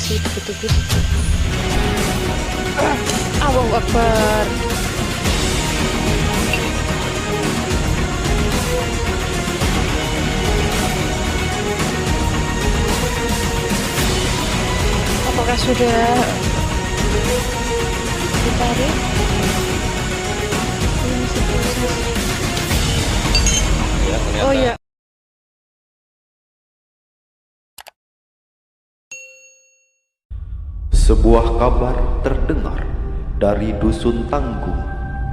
masih begitu. Allahu Akbar. Apakah sudah ditarik? Ini masih proses. Ya, ternyata. Oh ya. Sebuah kabar terdengar dari Dusun Tanggung,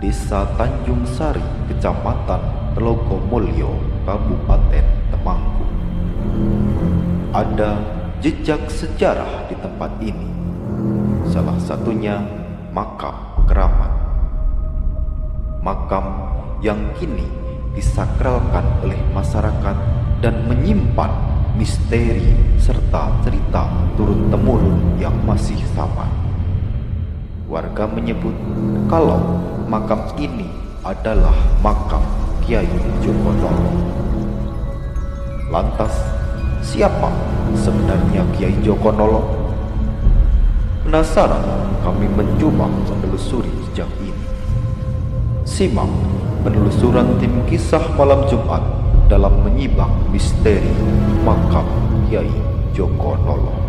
Desa Tanjung Sari, Kecamatan Telogomulyo, Kabupaten Temanggung. Ada jejak sejarah di tempat ini. Salah satunya makam keramat. Makam yang kini disakralkan oleh masyarakat dan menyimpan misteri serta cerita turun-temurun yang masih sama. Warga menyebut kalau makam ini adalah makam Kiai Jokonolo. Lantas, siapa sebenarnya Kiai Jokonolo? Penasaran, kami mencoba menelusuri jejak ini. Simak penelusuran tim Kisah Malam Jumat dalam menyibak misteri makam Kiai Jokonolo.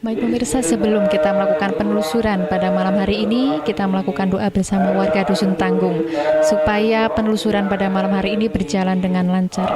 Baik pemirsa, sebelum kita melakukan penelusuran pada malam hari ini, kita melakukan doa bersama warga Dusun Tanggung supaya penelusuran pada malam hari ini berjalan dengan lancar.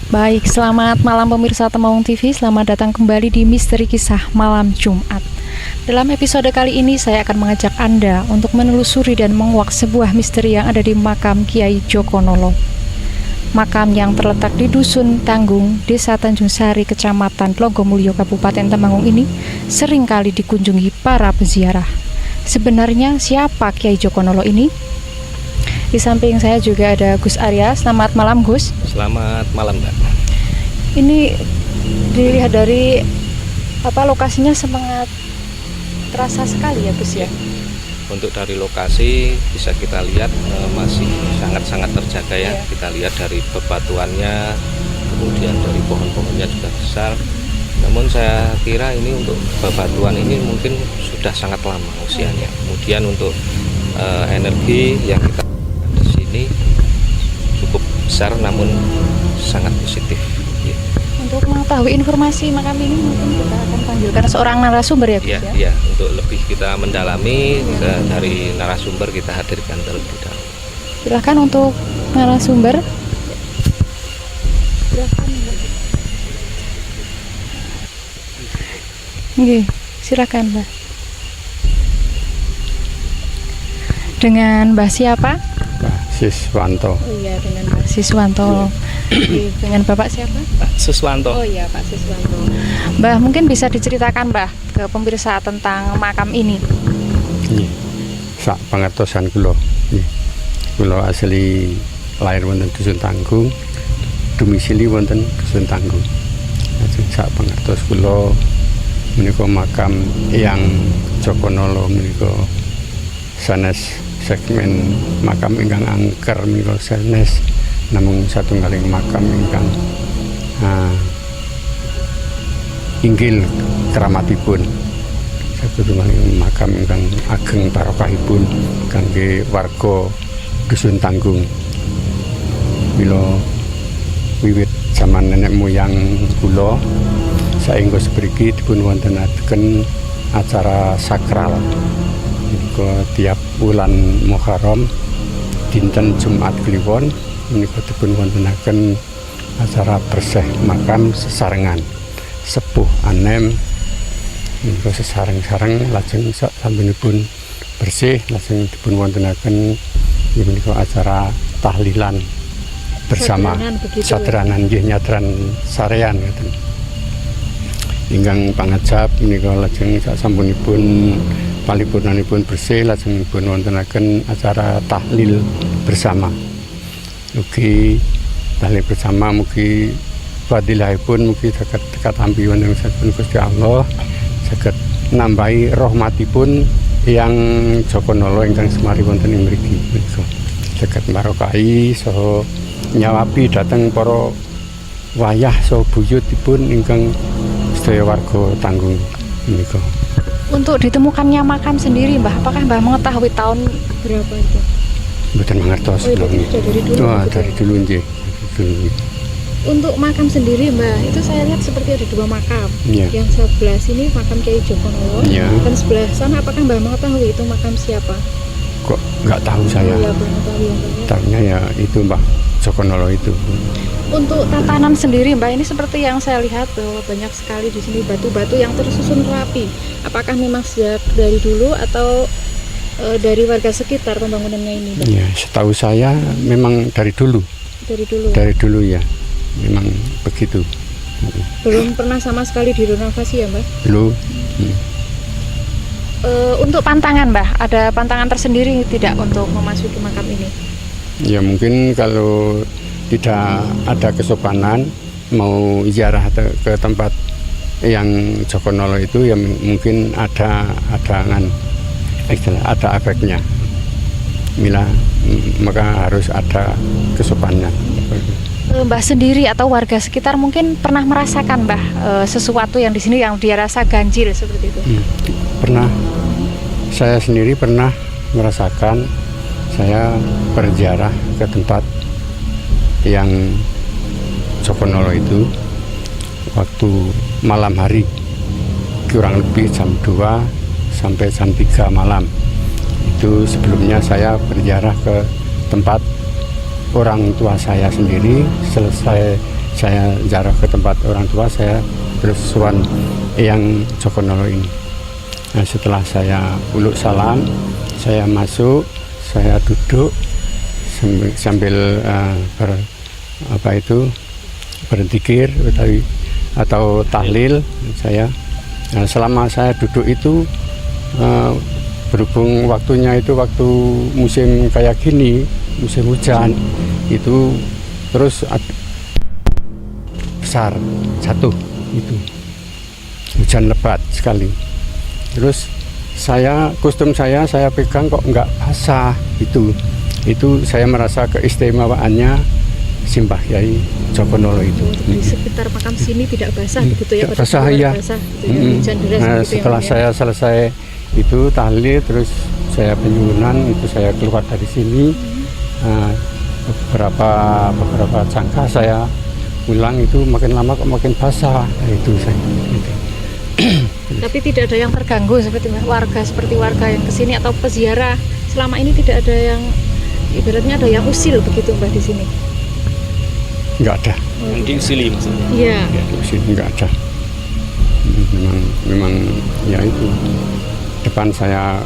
Baik, selamat malam pemirsa Temanggung TV. Selamat datang kembali di Misteri Kisah Malam Jumat. Dalam episode kali ini saya akan mengajak Anda untuk menelusuri dan menguak sebuah misteri yang ada di makam Kiai Jokonolo. Makam yang terletak di Dusun Tanggung, Desa Tanjung Sari, Kecamatan Telogomulyo, Kabupaten Temanggung ini seringkali dikunjungi para peziarah. Sebenarnya siapa Kiai Jokonolo ini? Di samping saya juga ada Gus Arya. Selamat malam, Gus. Selamat malam, Mbak. Ini dilihat dari lokasinya sangat terasa sekali ya, Gus ya. Untuk dari lokasi bisa kita lihat masih sangat-sangat terjaga ya. Kita lihat dari bebatuannya, kemudian dari pohon-pohonnya juga besar. Namun saya kira ini untuk bebatuan ini mungkin sudah sangat lama usianya. Kemudian untuk energi yang kita di sini cukup besar namun sangat positif. Untuk mengetahui informasi makam ini mungkin kita akan panggilkan seorang narasumber ya, Gus ya. Iya, untuk lebih kita mendalami dari narasumber kita hadirkan terlebih dahulu. Silahkan untuk narasumber. Silahkan. Oke, silakan, Mbak. Dengan Mbah siapa? Pak Siswanto. Oh iya, dengan Mbah Siswanto. Dengan Bapak siapa? Pak Suswanto. Oh iya, Pak Siswanto. Mbah, mungkin bisa diceritakan, Mbah, ke pemirsa tentang makam ini. Iya. Sak pangertosan kula. Kula asli lahir wonten Dusun Tanggung, domisili wonten Dusun Tanggung. Sak pangertos kula menika makam Eyang Jokonolo menika sanes segmen makam ingkang angker menika sanes namung satunggaling makam ingkang inggil keramatipun. Satunggaling makam ingkang ageng barokahipun kangge warga Dusun Tanggung. Mila wiwit zaman nenek moyang kula saengga sepriki dipun wontenaken acara sakral menika tiap bulan Muharram dinten Jumat Kliwon menika dipun wontenaken acara bersih makam sesarengan sepuh anem Menika sesareng-sareng lajeng sasampunipun bersih lajeng dipun wontenaken menika acara tahlilan bersama Sadranan begitu. sadranan nggih nyadran sarean ngoten. Ingkang pangajap menika lajeng sasampunipun paripurnanipun bersih lajeng dipun wontenaken acara tahlil bersama. Mugi tahlil bersama mugi fadilahipun mugi saged katampi wonten saking Gusti Allah saged nambahi rahmatipun yang Joko Nolo ingkang semari wonten ing mriki menika saged marokahi saha nyawapi dhateng para wayah saha buyutipun ingkang sedaya warga Tanggung menika. Untuk ditemukannya makam sendiri Mbah, apakah Mbah mengetahui tahun berapa itu? Mboten mangertos. Oh, itu sudah dari dulu. Wah, gitu dari ya? dulu nggih. Dulu. Untuk makam sendiri Mbah, itu saya lihat seperti ada 2 makam. Iya. Yang sebelah sini makam Kiai Joko Nolo, Iya. dan sebelah sana apakah Mbah mengetahui itu makam siapa? Kok nggak tahu saya. Iya, mengetahui yang banyak. Tahunya ya itu Mbah Joko Nolo itu. Untuk tatanan sendiri Mbah, ini seperti yang saya lihat bahwa banyak sekali di sini batu-batu yang tersusun rapi. Apakah memang sejak dari dulu atau dari warga sekitar pembangunannya ini Mbah? Ya, setahu saya memang dari dulu. Dari dulu. Dari dulu ya. Memang begitu. Belum pernah sama sekali direnovasi ya Mbah? Dulu. Untuk pantangan Mbah, ada pantangan tersendiri tidak untuk memasuki makam ini? Ya mungkin kalau tidak ada kesopanan mau ziarah ke tempat yang Joko Nolo itu ya mungkin ada efeknya. Maka harus ada kesopanan. Mbah sendiri atau warga sekitar mungkin pernah merasakan Mbah sesuatu yang di sini yang dia rasa ganjil seperti itu? Pernah. Saya sendiri pernah merasakan. Saya berziarah ke tempat yang Joko Nolo itu waktu malam hari kurang lebih jam 2 sampai jam 3 malam. Itu sebelumnya saya berziarah ke tempat orang tua saya sendiri. Selesai saya ziarah ke tempat orang tua saya terus sowan yang Joko Nolo ini. Nah, setelah saya uluk salam, saya masuk, saya duduk sambil berzikir atau tahlil saya. Nah, selama saya duduk itu berhubung waktunya itu waktu musim kayak gini, musim hujan itu terus besar jatuh itu hujan lebat sekali. Terus kostum saya pegang kok nggak basah itu saya merasa keistimewaannya Simbah Kyai Joko Nolo itu. Di sekitar makam sini tidak basah begitu ya? Tidak basah ya. Basah, gitu ya, hujan deras Nah, gitu setelah ya, saya selesai itu tahlil terus saya penyuwunan itu saya keluar dari sini. Beberapa jangka saya pulang itu makin lama kok makin basah. Nah, itu saya. Gitu. Tapi tidak ada yang terganggu seperti warga yang kesini atau peziarah selama ini tidak ada yang ibaratnya ada yang usil begitu Mbah di sini? Nggak ada. Yang diusili maksudnya? Iya. Sini nggak ada. Memang ya itu depan saya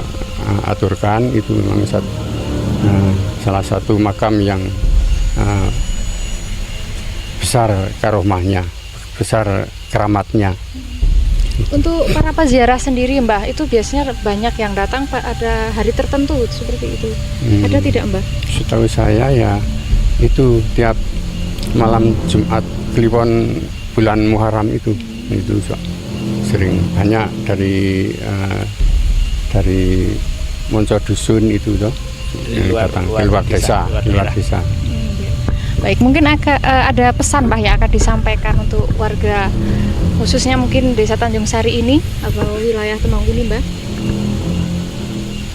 aturkan itu memang salah satu makam yang besar karomahnya, besar keramatnya. Untuk para peziarah sendiri Mbah, itu biasanya banyak yang datang pada hari tertentu seperti itu. Ada tidak Mbah? Setahu saya ya itu tiap malam Jumat Kliwon bulan Muharram itu sering banyak dari Monco Dusun itu toh yang datang di luar desa. Baik, mungkin ada pesan Mbah yang akan disampaikan untuk warga khususnya mungkin Desa Tanjung Sari ini atau wilayah Temanggung ini Mbah?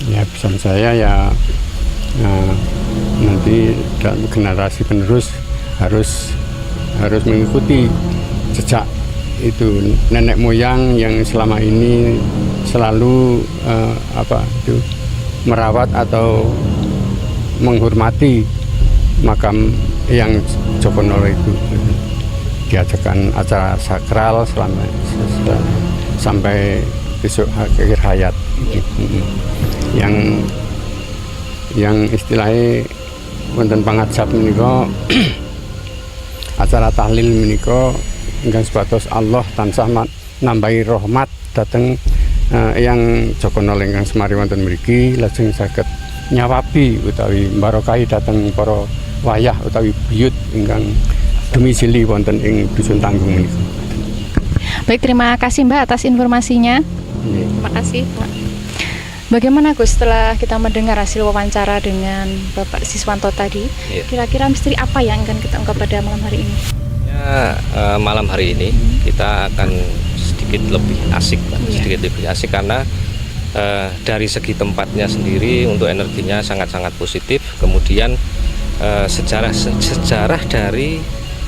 Ya pesan saya ya nanti generasi penerus harus mengikuti jejak itu nenek moyang yang selama ini selalu merawat atau menghormati makam yang Joko Nolo itu. Diadakan acara sakral sampai besok akhir hayat. Yang istilahnya wonten pangajap menika acara tahlil menika ingkang sebatas Allah tansah nambahi rahmat dhateng yang Jokono ingkang semari wonten mriki lajeng saged nyawabi utawi barokahi dhateng para wayah utawi buyut ingkang domisili wonten ing dusun Tanggung menika. Baik, terima kasih Mbak atas informasinya. Terima kasih Pak. Bagaimana Gus setelah kita mendengar hasil wawancara dengan Bapak Siswanto tadi, kira-kira misteri apa yang akan kita ungkap pada malam hari ini? Ya, malam hari ini kita akan sedikit lebih asik, sedikit lebih asik karena dari segi tempatnya sendiri untuk energinya sangat-sangat positif. Kemudian sejarah dari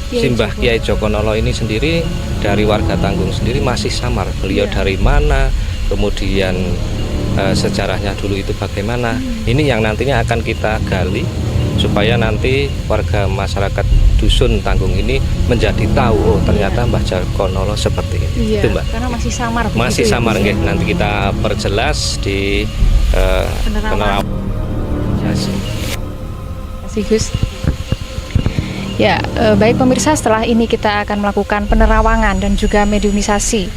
Simbah Kiai Jokonolo ini sendiri dari warga Tanggung sendiri masih samar. Beliau dari mana, kemudian sejarahnya dulu itu bagaimana. Ini yang nantinya akan kita gali supaya nanti warga masyarakat dusun Tanggung ini menjadi tahu, oh ternyata Mbah Jokonolo seperti ini. Itu Mbak. Karena masih samar. Masih samar nggih. Nanti kita perjelas di penerawan. Terima kasih Gus. Ya, baik pemirsa, setelah ini kita akan melakukan penerawangan dan juga mediumisasi.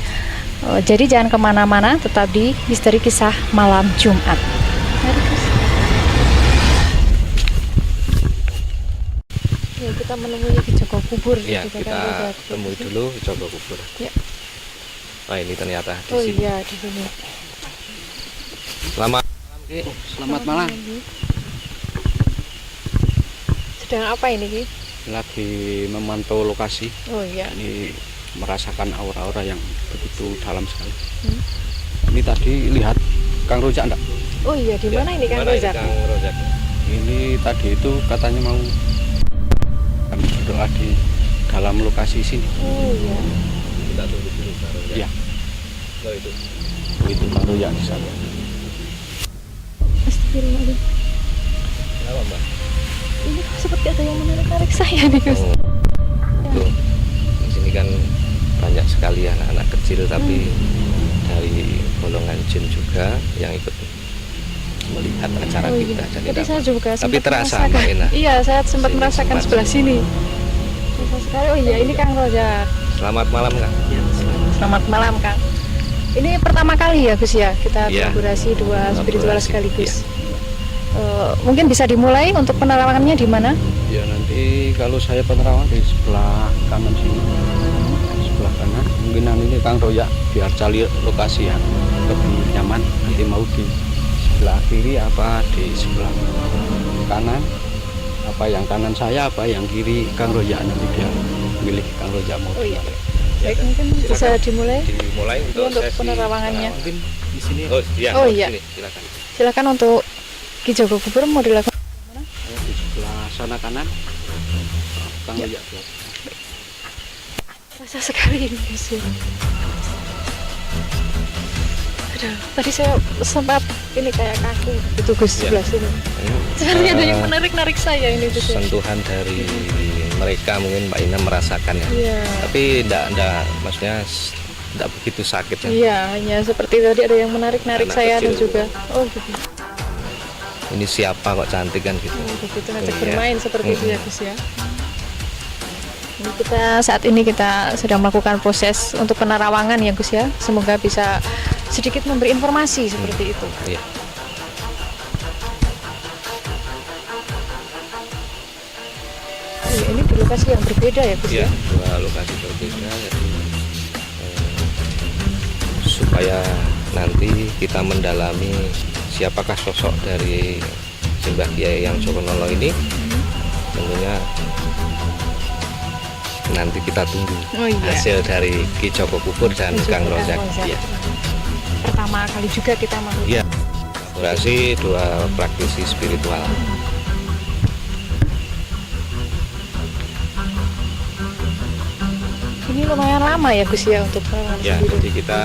Jadi jangan kemana-mana, tetap di Misteri Kisah Malam Jumat. Mari Gus. Ya, kita menemui Ki Joko Kubur. Ya, kita temui dulu Ki Joko Kubur. Ya. Nah, ini ternyata di sini. Oh iya, di sini. Selamat malam, Ki. Selamat malam. Sedang apa ini, Ki? Lagi memantau lokasi. Oh iya. Ini merasakan aura-aura yang begitu dalam sekali. Ini tadi lihat Kang Rojak enggak? Oh iya, di mana ini Kang Rojak? Ini tadi itu katanya mau berdoa di dalam lokasi sini. Oh iya. Kita tunggu dulu Kang Rojak. Iya. Oh itu. Oh, itu Kang Rojak di sana. Astagfirullahaladzim. Kenapa Mbak? Ini seperti ada yang menarik saya nih Gus. Tuh, di sini kan banyak sekali anak-anak kecil tapi dari golongan jin juga yang ikut melihat acara kita. Jadi saya juga tapi terasa merasakan. Mbak Ena. Iya, saya sempat Sini, merasakan sempat. sebelah sini. Susah sekali. Oh iya, ini Kang Rojak. Selamat malam Kang. Selamat malam Kang. Ini pertama kali ya Gus ya kita Iya. kolaborasi dua spiritual Kolaborasi, sekaligus. Mungkin bisa dimulai untuk penerawangannya di mana? Ya nanti kalau saya penerawang di sebelah kanan sini. Sebelah kanan. Mungkin ini Kang Rojak biar cari lokasi yang lebih nyaman. Nanti mau di sebelah kiri apa di sebelah kanan? Apa yang kanan saya apa yang kiri Kang Rojak, nanti dia milih Kang Rojak mau. Oh iya. Baik, mungkin bisa dimulai Dimulai untuk untuk sesi penerawangannya. mungkin di sini. Oh iya. Oh, iya. Sini, silakan. Silakan untuk Ki Joko Kubur mau dilakukan. Di sebelah sana kanan. Kang Rojak belakang. Rasa sekali ini Gus ya. Aduh, tadi saya sempat ini kayak kaku gitu Gus Iya. sebelah sini. Sebenarnya ada yang menarik saya ini Gus ya. Sentuhan dari mereka mungkin Mbak Ina merasakan ya. Iya. Tapi enggak maksudnya enggak begitu sakit ya. Iya, hanya seperti tadi ada yang menarik Anak saya dan kecil. juga oh gitu. Ini siapa kok cantik kan gitu. Begitu ngajak Iya. bermain seperti itu ya Gus ya. Ini saat ini kita sedang melakukan proses untuk penerawangan ya Gus ya. Semoga bisa sedikit memberi informasi seperti itu. Iya. Ini di lokasi yang berbeda ya Gus Iya, ya. dua lokasi berbeda jadi supaya nanti kita mendalami siapakah sosok dari Simbah Kiai yang Jokonolo ini. Tentunya nanti kita tunggu Oh iya. hasil dari Ki Joko Kubur dan Dan juga Kang Kang Rojak. Rojak. Iya. Pertama kali juga kita melakukan. Iya. Kolaborasi dua praktisi spiritual. Ini lumayan lama ya Gus ya untuk penerawangan Ya, sendiri. jadi kita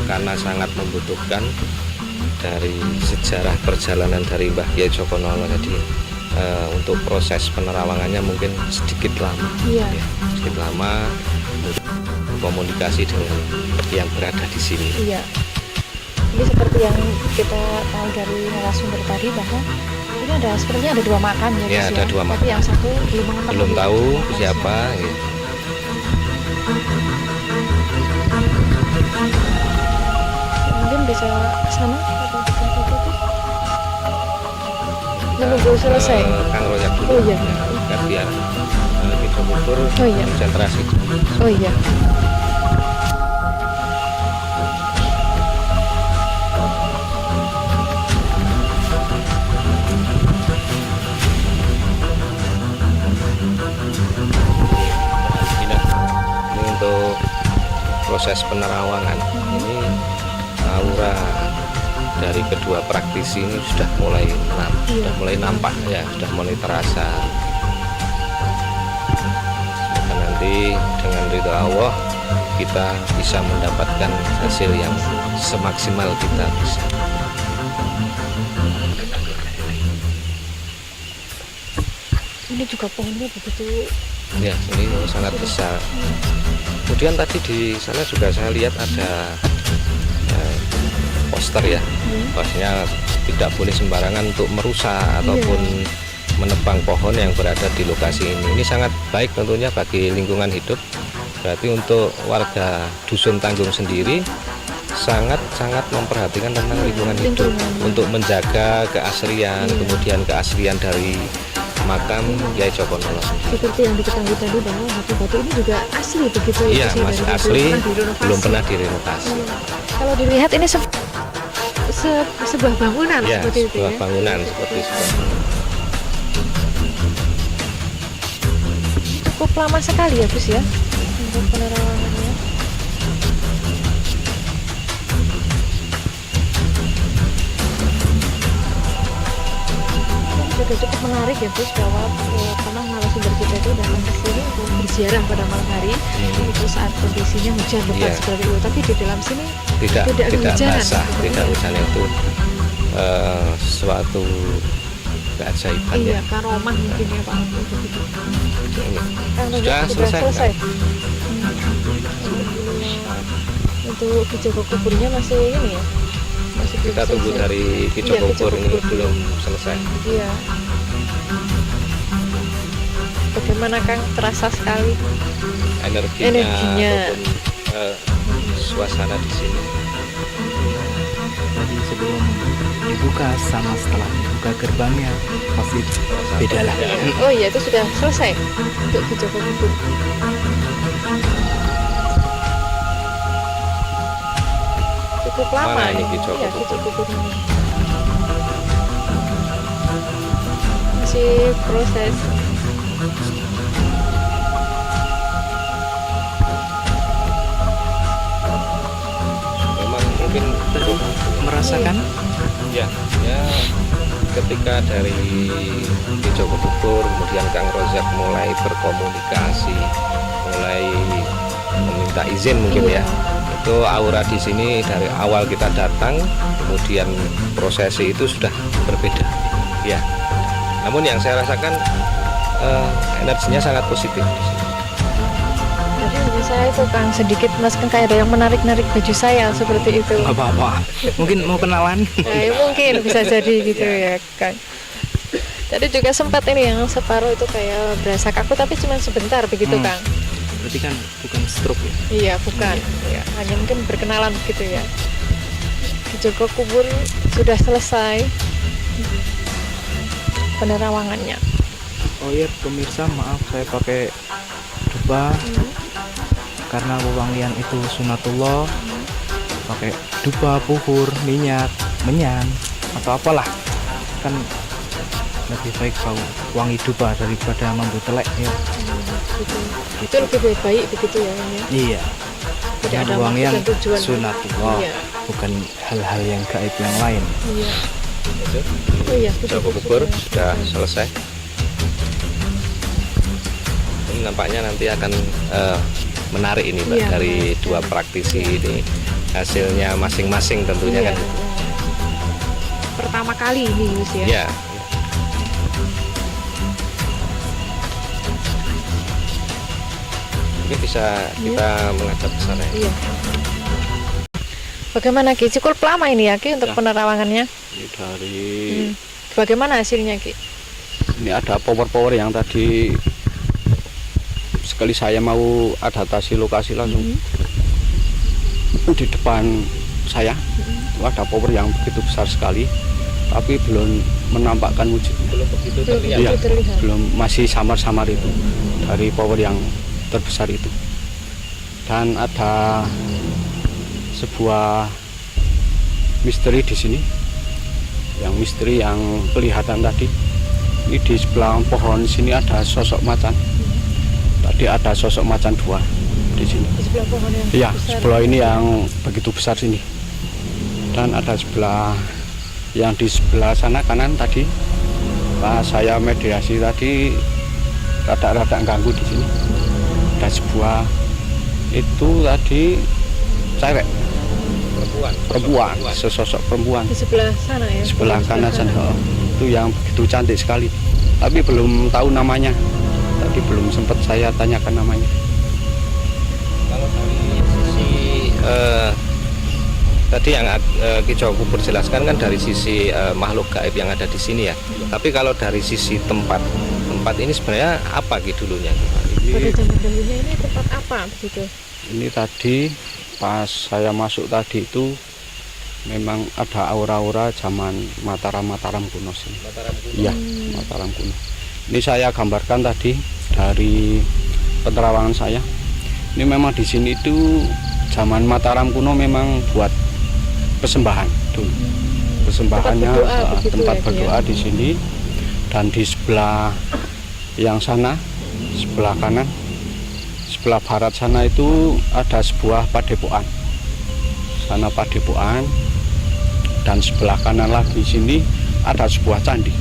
karena sangat membutuhkan dari sejarah perjalanan dari Mbah Kiai Jokonolo, jadi untuk proses penerawangannya mungkin sedikit lama. Iya. Ya, sedikit lama. berkomunikasi dengan yang berada di sini. Iya. Ini seperti yang kita tahu dari narasumber tadi bahwa ini sepertinya ada 2 makam ya, Ya, Gus, ada 2 Tapi makam. yang satu belum mengetahui. Belum tahu siapa. Ya. Mungkin bisa ke sana atau ke tempat itu. Menunggu selesai. Kang Royak dulu. Oh iya. Ya, biar kita kubur Oh iya. konsentrasi. Oh iya. Ini untuk proses penerawangan. Ini aura dari kedua praktisi ini sudah mulai nampak ya, sudah mulai terasa. Semoga nanti dengan ridho Allah kita bisa mendapatkan hasil yang semaksimal kita bisa. Ini juga pohonnya begitu. Ya, ini sangat besar. Kemudian tadi di sana juga saya lihat ada poster ya, bahwasanya tidak boleh sembarangan untuk merusak ataupun menebang pohon yang berada di lokasi ini. Ini sangat baik tentunya bagi lingkungan hidup. Berarti untuk warga Dusun Tanggung sendiri sangat memperhatikan tentang lingkungan hidup untuk menjaga keaslian, kemudian keaslian dari makam Kyai Cokonolo. Seperti yang diketahui tadi bahwa batu-batu ini juga asli begitu ya? Iya, masih asli, belum pernah direnovasi. Kalau dilihat ini sebuah bangunan Ya, seperti itu sebuah ya. bangunan seperti sebuah bangunan. Cukup lama sekali ya Gus ya untuk penerawangannya. Juga cukup menarik ya Gus bahwa pernah narasumber kita itu datang ke sini untuk berziarah pada malam hari itu saat kondisinya hujan lebat Iya. seperti itu, tapi di dalam sini tidak kehujanan, basah, seperti tidak itu. hujan itu suatu keajaiban Iya, ya. karomah mungkin ya Pak Abu begitu. Ini. Kang Royak Sudah selesai. Untuk Kijoko kuburnya masih ini ya? Masih belum Kita tunggu selesai. dari Kijoko Iya, Kubur ini Kijoko belum selesai. Iya. Bagaimana Kang, terasa sekali Energinya. Ataupun suasana di sini. Tadi sebelum dibuka sama setelah dibuka gerbangnya pasti beda lah. Oh iya, itu sudah selesai untuk Kijoko kubur. Cukup lama Mana ini Kijoko Iya, kubur? Kijoko kubur ini. Masih proses. Memang mungkin cukup Merasakan ya ketika dari Kijoko Kubur kemudian Kang Rozak mulai berkomunikasi, mulai meminta izin mungkin ya. Itu aura di sini dari awal kita datang, kemudian prosesi itu sudah berbeda. Ya. Namun yang saya rasakan energinya sangat positif di sini. Jadi bagi saya itu Kang sedikit mas kan kayak ada yang menarik-narik baju saya seperti itu. nggak apa-apa. Mungkin mau kenalan. Nah, ya mungkin bisa jadi gitu ya Kang. Tadi juga sempat ini yang separuh itu kayak berasa kaku tapi cuma sebentar begitu Kang. Berarti kan bukan stroke ya. Iya bukan, ya, hanya mungkin berkenalan begitu ya. Kijoko kubur sudah selesai penerawangannya. Oh iya pemirsa, maaf saya pakai dupa karena wewangian itu sunatullah. Pakai dupa, puhur, minyak, menyan atau apalah, kan lebih baik bau wangi dupa daripada mambu telek ya. Gitu. Itu lebih baik begitu ya Kang, ya. Iya. Tidak ada wewangian maksud dan tujuan. sunatullah, Iya. bukan hal-hal yang gaib yang lain. Iya. Oh iya, Kijoko Kubur sudah selesai. Ini nampaknya nanti akan menarik ini Mbak, Iya, dari menarik. dua praktisi ini hasilnya masing-masing tentunya Iya, kan. iya. Pertama kali ini Gus ya. Ya. Mungkin bisa kita menghadap ke sana. Iya. Bagaimana Ki? Cukup lama ini ya Ki untuk Ya. penerawangannya? Ini dari Bagaimana hasilnya Ki? ini ada power yang tadi sekali saya mau adaptasi lokasi langsung di depan saya itu ada power yang begitu besar sekali, tapi belum menampakkan wujudnya. Belum begitu terlihat. Iya, terlihat. belum, masih samar-samar itu dari power yang terbesar itu. Dan ada sebuah misteri di sini. Yang misteri yang kelihatan tadi. Ini di sebelah pohon sini ada sosok macan. Tadi ada sosok macan 2 di sini. Di sebelah pohon yang Iya, besar. sebelah ini yang begitu besar sini. Dan ada sebelah yang di sebelah sana kanan tadi. Pas saya mediasi tadi rada-rada ganggu di sini. Ada sebuah itu tadi cewek perempuan, sesosok perempuan Di sebelah sana ya. sebelah Di kanan sana. Itu yang begitu cantik sekali. Tapi belum tahu namanya. Tadi belum sempat saya tanyakan namanya. Kalau dari sisi tadi yang Ki Joko jelaskan kan dari sisi makhluk gaib yang ada di sini ya. Tapi kalau dari sisi tempat ini sebenarnya apa Ki dulunya? Pada Ini, zaman dahulunya ini tempat apa begitu? ini tadi pas saya masuk tadi itu memang ada aura-aura zaman Mataram kuno sini. Mataram kuno. Iya, Mataram kuno. Ini saya gambarkan tadi dari penerawangan saya. Ini memang di sini itu zaman Mataram kuno memang buat persembahan dulu. Persembahannya Tempat berdoa begitu tempat ya, berdoa di sini, dan di sebelah yang sana, sebelah kanan, sebelah barat sana itu ada sebuah padepokan. Sana padepokan, dan sebelah kanan lagi sini ada sebuah candi.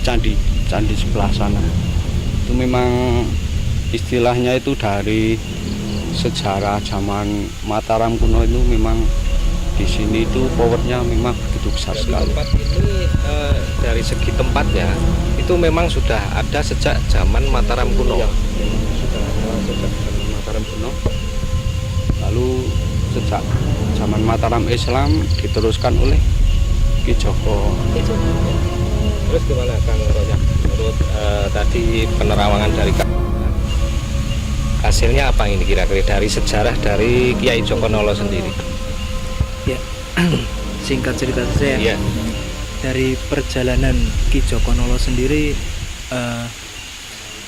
Candi sebelah sana. Itu memang istilahnya itu dari sejarah zaman Mataram kuno itu memang di sini itu powernya memang begitu besar sekali. Tempat ini dari segi tempatnya itu memang sudah ada sejak zaman Mataram kuno. Iya, memang sudah ada sejak zaman Mataram kuno. Lalu sejak zaman Mataram Islam diteruskan oleh Ki Joko. Terus gimana Kang Rojak? Menurut tadi penerawangan dari hasilnya apa ini kira-kira dari sejarah dari Kiai Jokonolo sendiri? Ya, singkat cerita saja ya. Iya. Dari perjalanan Ki Jokonolo sendiri,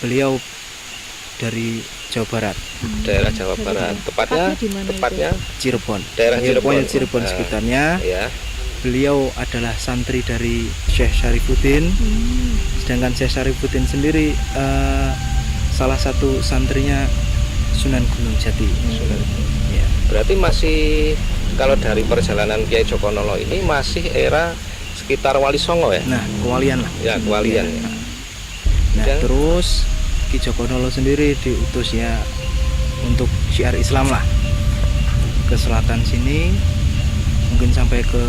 beliau dari Jawa Barat, Daerah Jawa Barat. Tepatnya di mana itu? tepatnya Cirebon. daerah Cirebon. Cirebon Nah, sekitarnya. Ya. Beliau adalah santri dari Syekh Syarifuddin. Sedangkan Syekh Syarifuddin sendiri salah satu santrinya Sunan Gunung Jati. Ya. Berarti masih kalau dari perjalanan Kiai Jokonolo ini masih era sekitar Wali Songo ya? Nah, kewalian lah. Ya, kewalian. Ya. Ya. Nah, Dan- terus Ki Jokonolo sendiri diutus ya untuk syiar Islam lah ke selatan sini, mungkin sampai ke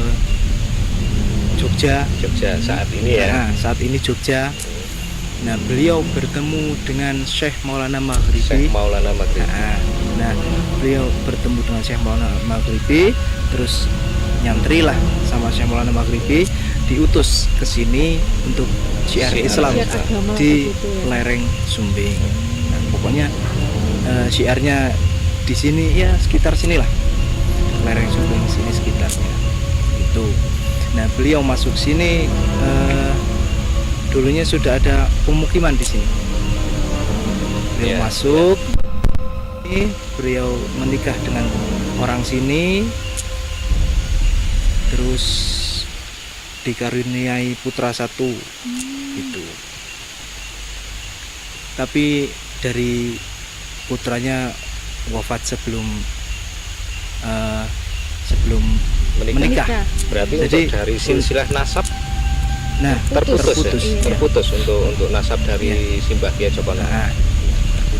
Jogja. Jogja saat ini ya. Nah, saat ini Jogja. Nah, beliau bertemu dengan Syekh Maulana Maghribi. Syekh Maulana Maghribi. Nah, beliau bertemu dengan Syekh Maulana Maghribi, terus nyantri lah sama Syekh Maulana Maghribi, diutus ke sini untuk syiar Syiar Islam Syiar agama di begitu ya. lereng Sumbing. Nah, pokoknya syiarnya di sini ya sekitar sinilah, lereng Sumbing sini sekitarnya. Itu. Nah, beliau masuk sini, dulunya sudah ada pemukiman di sini. Beliau Iya, masuk, beliau menikah dengan orang sini, terus dikaruniai putra satu, gitu. Tapi dari putranya wafat sebelum menikah. Berarti Jadi, untuk dari silsilah nasab Nah, terputus, terputus. ya? Iya. Terputus untuk nasab dari Simbah Kiai Jokonolo. Nah,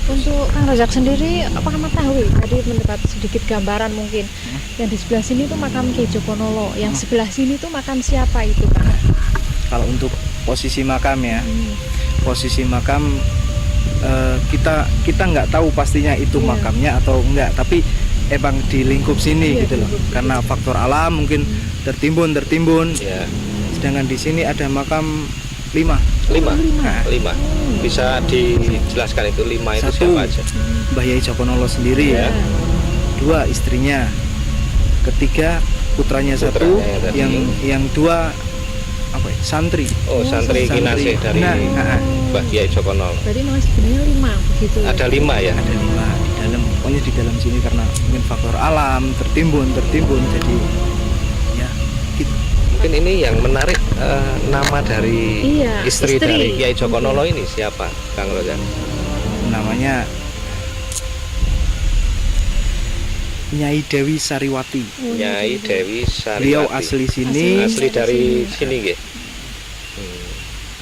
Untuk Kang Rojak sendiri, apakah mengetahui tadi mendapat sedikit gambaran mungkin yang di sebelah sini itu makam Kiai Jokonolo, yang sebelah sini itu makam siapa itu Kang? kalau untuk posisi makam ya, posisi makam kita nggak tahu pastinya itu makamnya atau enggak, tapi emang di lingkup sini gitu loh, karena faktor alam mungkin tertimbun. Ya, Sedangkan di sini ada makam 5. 5. Bisa dijelaskan itu 5 itu Satu, siapa aja? Mbah Yai Jokonolo sendiri Ya. 2 istrinya, ketiga putranya satu, Putranya tadi. yang 2 apa ya, santri. Oh, santri Kinasih dari Nah, Mbah Kiai Jokonolo. Berarti malah sebenarnya 5 begitu. Ada 5 ya? ada 5 di dalam, pokoknya di dalam sini karena mungkin faktor alam tertimbun jadi ya gitu. Mungkin ini yang menarik, nama dari Iya, istri istri. dari Kiai Jokonolo ini siapa, Kang Rojak? Namanya Nyai Dewi Sariwati. Nyai Dewi Sariwati. Beliau asli sini, Asli dari sini nggih.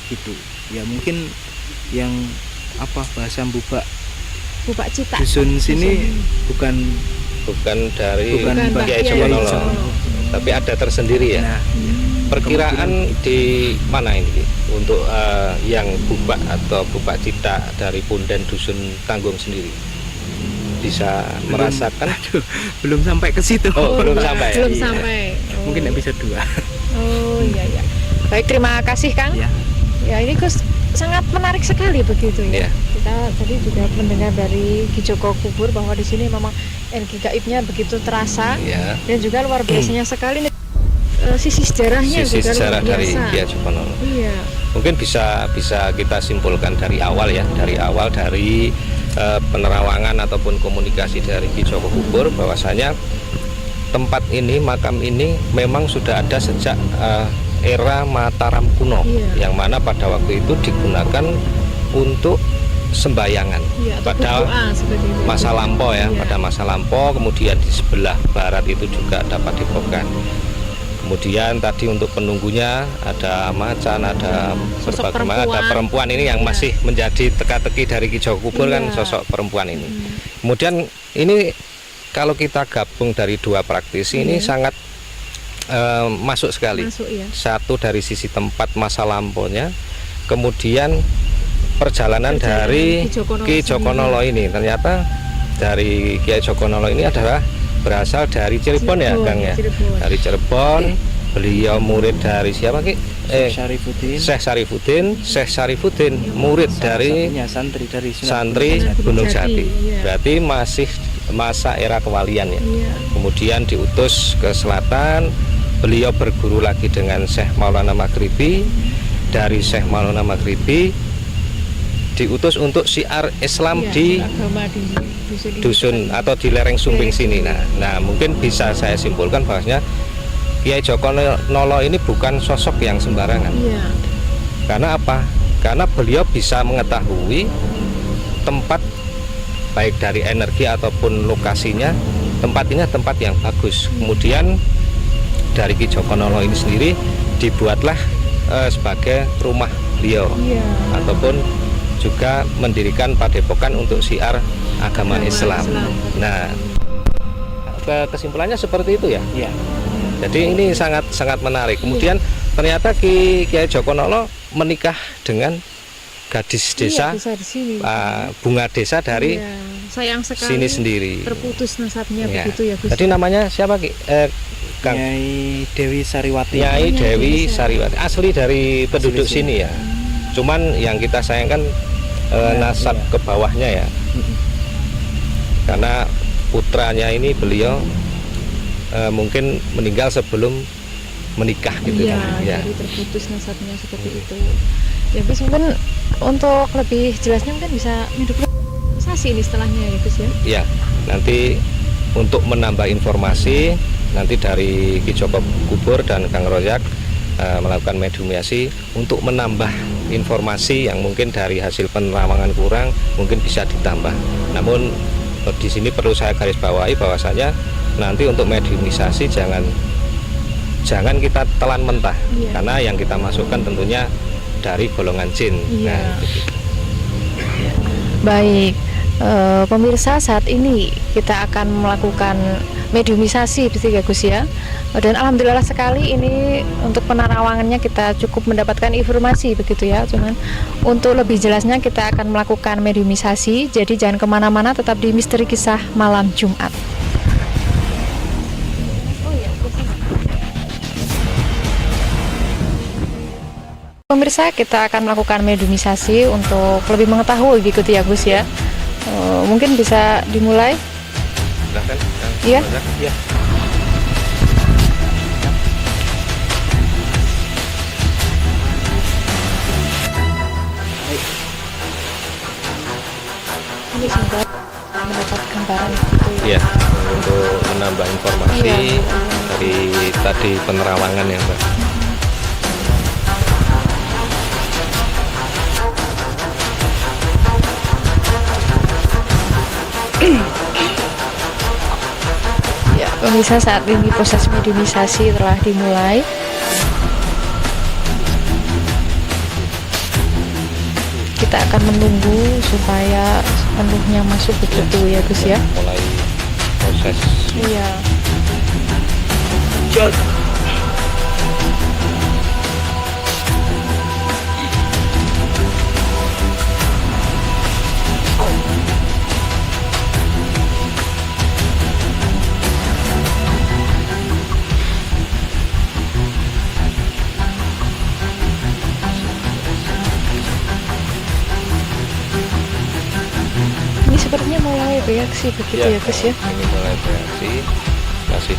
gitu. Ya mungkin yang apa bahasa Bubak Bupak Cita. dusun sini bukan Bukan dari Bukan Mbah Mbah Kiai Kiai Jokonolo, Jokonolo. tapi ada tersendiri ya. nah, Perkiraan di mana ini untuk yang Bubak atau Bubak Cita dari Punden Dusun Tanggung sendiri bisa merasakan? aduh, belum sampai ke situ. Oh, belum sampai ya? Belum Iya. sampai. Mungkin episode 2. Oh iya. Baik, terima kasih Kang. Ya. Ya ini Gus sangat menarik sekali begitu ya. Iya. Kita tadi juga mendengar dari Ki Joko Kubur bahwa di sini memang energi gaibnya begitu terasa Ya. dan juga luar biasanya sekali nih, sisi sejarahnya Sisi juga sejarah luar dari biasa. Kiai Jokonolo. Iya. Mungkin bisa kita simpulkan dari awal ya, dari penerawangan ataupun komunikasi dari Ki Joko Kubur bahwasanya tempat ini, makam ini memang sudah ada sejak era Mataram kuno, Iya. yang mana pada waktu itu digunakan untuk sembayangan Iya, atau pada berdoa seperti itu. masa lampau ya, Iya. pada masa lampau. Kemudian di sebelah barat itu juga dapat dipokan. Kemudian tadi untuk penunggunya ada macan, ada Sosok berbagai macam, ada perempuan. perempuan ini yang Iya. masih menjadi teka-teki dari Ki Joko Kubur kan, Iya. sosok perempuan ini. Kemudian ini kalau kita gabung dari dua praktisi ini sangat masuk sekali. Masuk ya. Satu dari sisi tempat masa lampaunya, kemudian perjalanan dari Ki Jokonolo ini. Ternyata dari Kiai Jokonolo ini adalah berasal dari Cirebon ya, Kang ya. Cirebon. Dari Cirebon, beliau murid dari siapa Ki? Syarifuddin. Syekh Syarifuddin, murid dari Satunya santri dari Sunan santri Gunung Gunung Jati, Jati. iya. Berarti masih masa era kewalian ya. Iya. Kemudian diutus ke selatan, beliau berguru lagi dengan Syekh Maulana Maghribi. Dari Syekh Maulana Maghribi diutus untuk syiar Islam Iya, di agama di dusun atau di lereng Sumbing sini. Nah, mungkin bisa saya simpulkan bahwasanya Kiai Jokonolo ini bukan sosok yang sembarangan. Iya. Karena apa? Karena beliau bisa mengetahui tempat baik dari energi ataupun lokasinya, tempat ini tempat yang bagus. Kemudian dari Ki Jokonolo ini sendiri dibuatlah sebagai rumah beliau, Iya. ataupun juga mendirikan padepokan untuk syiar agama Islam. Nah, kesimpulannya seperti itu ya. Iya. Jadi ini sangat menarik. Kemudian ternyata Kiai Jokonolo menikah dengan gadis desa, Iya, di sini. bunga desa dari Iya. Sayang sekali sini sendiri. terputus nasabnya Ya. begitu ya Gus. Jadi namanya siapa Ki? Kang Nyai Dewi Sariwati. Nyai Nyai Dewi Dewi Sariwati, asli dari penduduk Asli sini. sini ya. Cuman yang kita sayangkan nasab iya. ke bawahnya ya. Karena putranya ini beliau mungkin meninggal sebelum menikah gitu Iya, kan. Ya. jadi terputus nasabnya seperti itu. Ya Gus, mungkin untuk lebih jelasnya mungkin bisa sasi ini setelahnya ya Gus ya. Ya, nanti untuk menambah informasi nanti dari Ki Joko Kubur dan Kang Rojak melakukan mediasi untuk menambah informasi yang mungkin dari hasil penerawangan kurang mungkin bisa ditambah. Namun di sini perlu saya garis bawahi bahwasanya nanti untuk mediumisasi jangan kita telan mentah. Iya. Karena yang kita masukkan tentunya dari golongan jin. Iya. Nah, begitu. Baik, pemirsa, saat ini kita akan melakukan mediumisasi begitu ya Gus ya. Dan alhamdulillah sekali ini untuk penerawangannya kita cukup mendapatkan informasi begitu ya. Cuman untuk lebih jelasnya kita akan melakukan mediumisasi. Jadi jangan kemana-mana, tetap di Misteri Kisah Malam Jumat. Pemirsa, kita akan melakukan mediumisasi untuk lebih mengetahui gitu ya Gus ya. Mungkin bisa dimulai. Silahkan. Iya. Iya. Ini singkat mendapat gambaran gitu ya. Iya, untuk menambah informasi Iya. dari tadi penerawangan ya Mbak. Ya, pemirsa, saat ini proses mediumisasi telah dimulai. Kita akan menunggu supaya penuhnya masuk begitu ya Gus ya. Mulai proses. Iya. Ini sepertinya mulai bereaksi begitu ya Gus ya. Ini mulai bereaksi, masih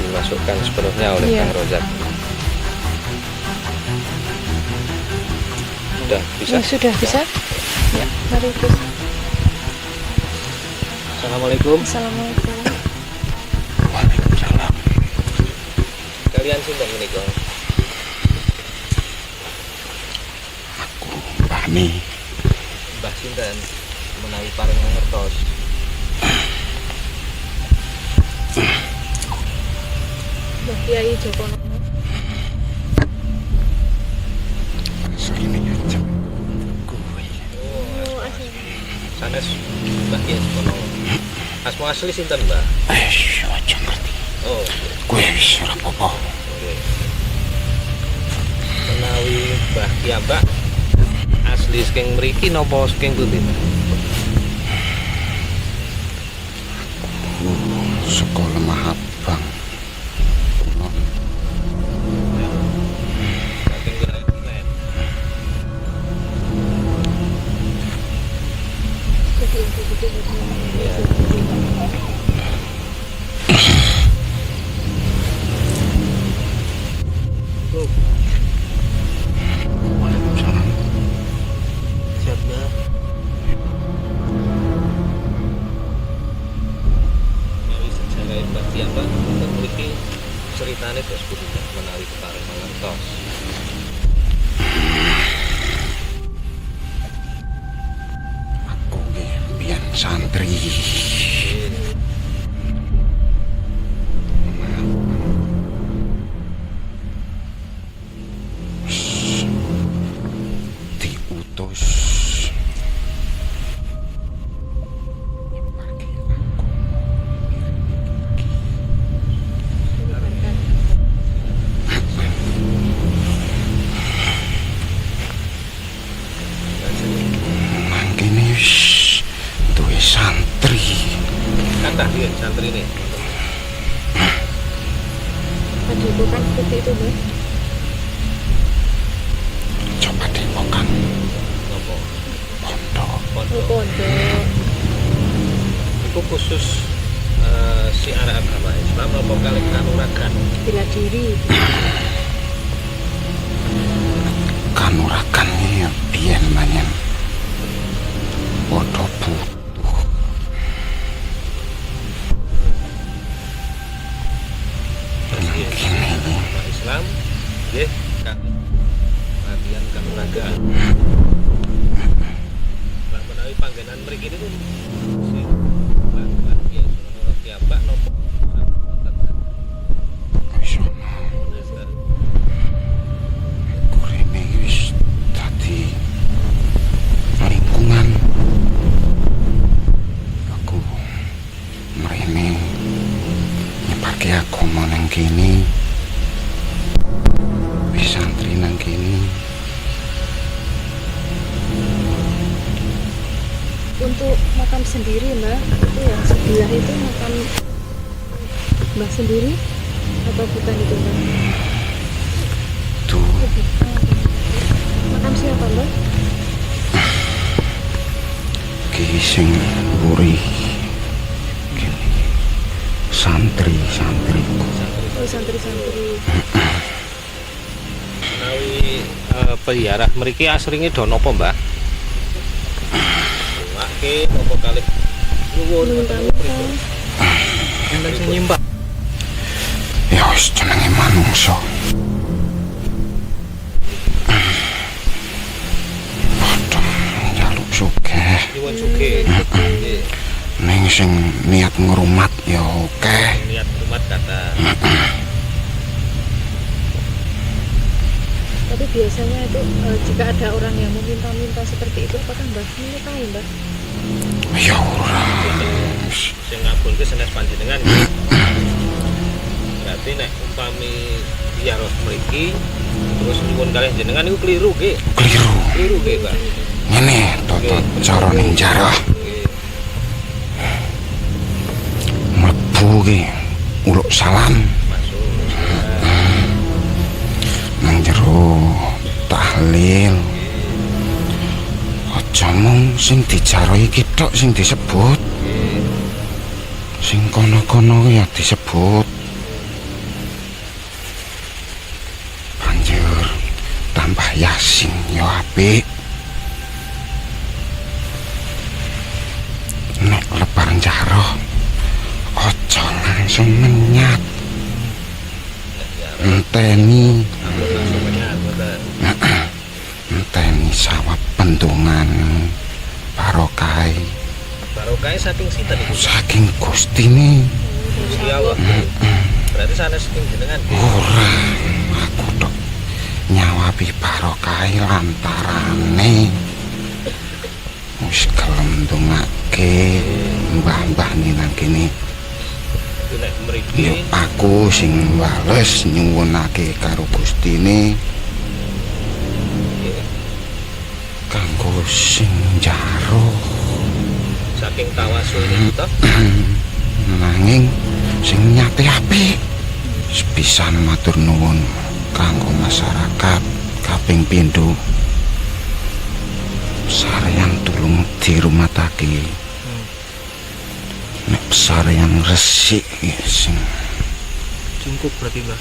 dimasukkan sepenuhnya oleh Iya. Kang Rozak. Sudah bisa. Ya, sudah bisa. Ya, mari Gus. Assalamualaikum. Assalamualaikum. Waalaikumsalam. Kalian sinten menika? Aku Mbahmi. Mbah sinten menawi pareng ngertos. Mbah Kiai Joko. Sini aja. Sanes Mbah Kiai Sekono. Asma asli sinten, Mbah? Aja ngerti. Oh, Kowe wis ora apa-apa. oke. Menawi Mbah Kiambak asli saking mriki napa saking pundi? Sekolah Mahabang. Saking Gerakan. Ya. Waalaikumsalam. Siap, Mbah. Menawi sejarah Mbah Kiambak wonten mriki ceritane terus pundi menawi kepareng mangertos. Aku nggih biyen santri. Diutus pergi aku. Mangkene wis duwe santri. Kata dia santri ini. Tadi bukan seperti itu, Mbak. Coba dipokan Nopo? pondok. Pondok. Pondok. Itu khusus siar agama Islam apa kali kanuragan? Bela diri. Kanurakan iki biyen manyen padha butuh. Agama Islam, nggih, Kang. Latihan kanuragan. Lah menawi panggenan mriki niku sing lagi ya Sunan Kiambak napa? Wis ana kurene wis dadi lingkungan. Aku mrene makam sendiri Mbak, itu yang sebelah itu makam Mbak sendiri atau bukan itu Mbak? Tuh Makam siapa Mbak? ki sing buri santri. Oh santri-santri. Menawi pelihara mriki asringe do napa, Mbak? Wake napa kalih nuwun Enten sing nyimbang. ya wis jenenge manungsa. Padha njaluk sugih nyuwun sugih. Nggih, ning sing niat ngrumat ya akeh. niat umat kata. Tapi biasanya itu jika ada orang yang meminta-minta seperti itu, apakah Mbak menyukai Mbak? Ya ora. Sing ngabulke senes panjenengan nggih. Berarti nek umpami ziarah mriki terus nyuwun kalih jenengan niku keliru nggih. Keliru. Nggih, Pak. Ngene toto cara ning jarah Nggih. mlebu ki uluk salam Masuk. nang jero tahlil. Aja mung sing dijarah iki tok sing disebut. Sing kono-kono ya disebut. Banjur tambah yasin ya apik. Nek lebar jarah aja langsung menyat. Enteni enteni sawab pendungan barokah Barokah saking sinten iku? saking Gustine. Gusti Allah. Berarti sanes saking jenengan nggih. Ora aku tok nyawabi barokah lantarane wis gelem ndongake mbah-mbah nang kene. Itu nek mriki Ya aku sing wales nyuwunake karo Gustine kanggo sing jaruh saking tawasul niku to. nanging sing nyate apik. Sepisan matur nuwun kanggo masyarakat kaping pindho sareyan tulung dirumatake. Nek sareyan resik sing Cungkup berarti Mbak.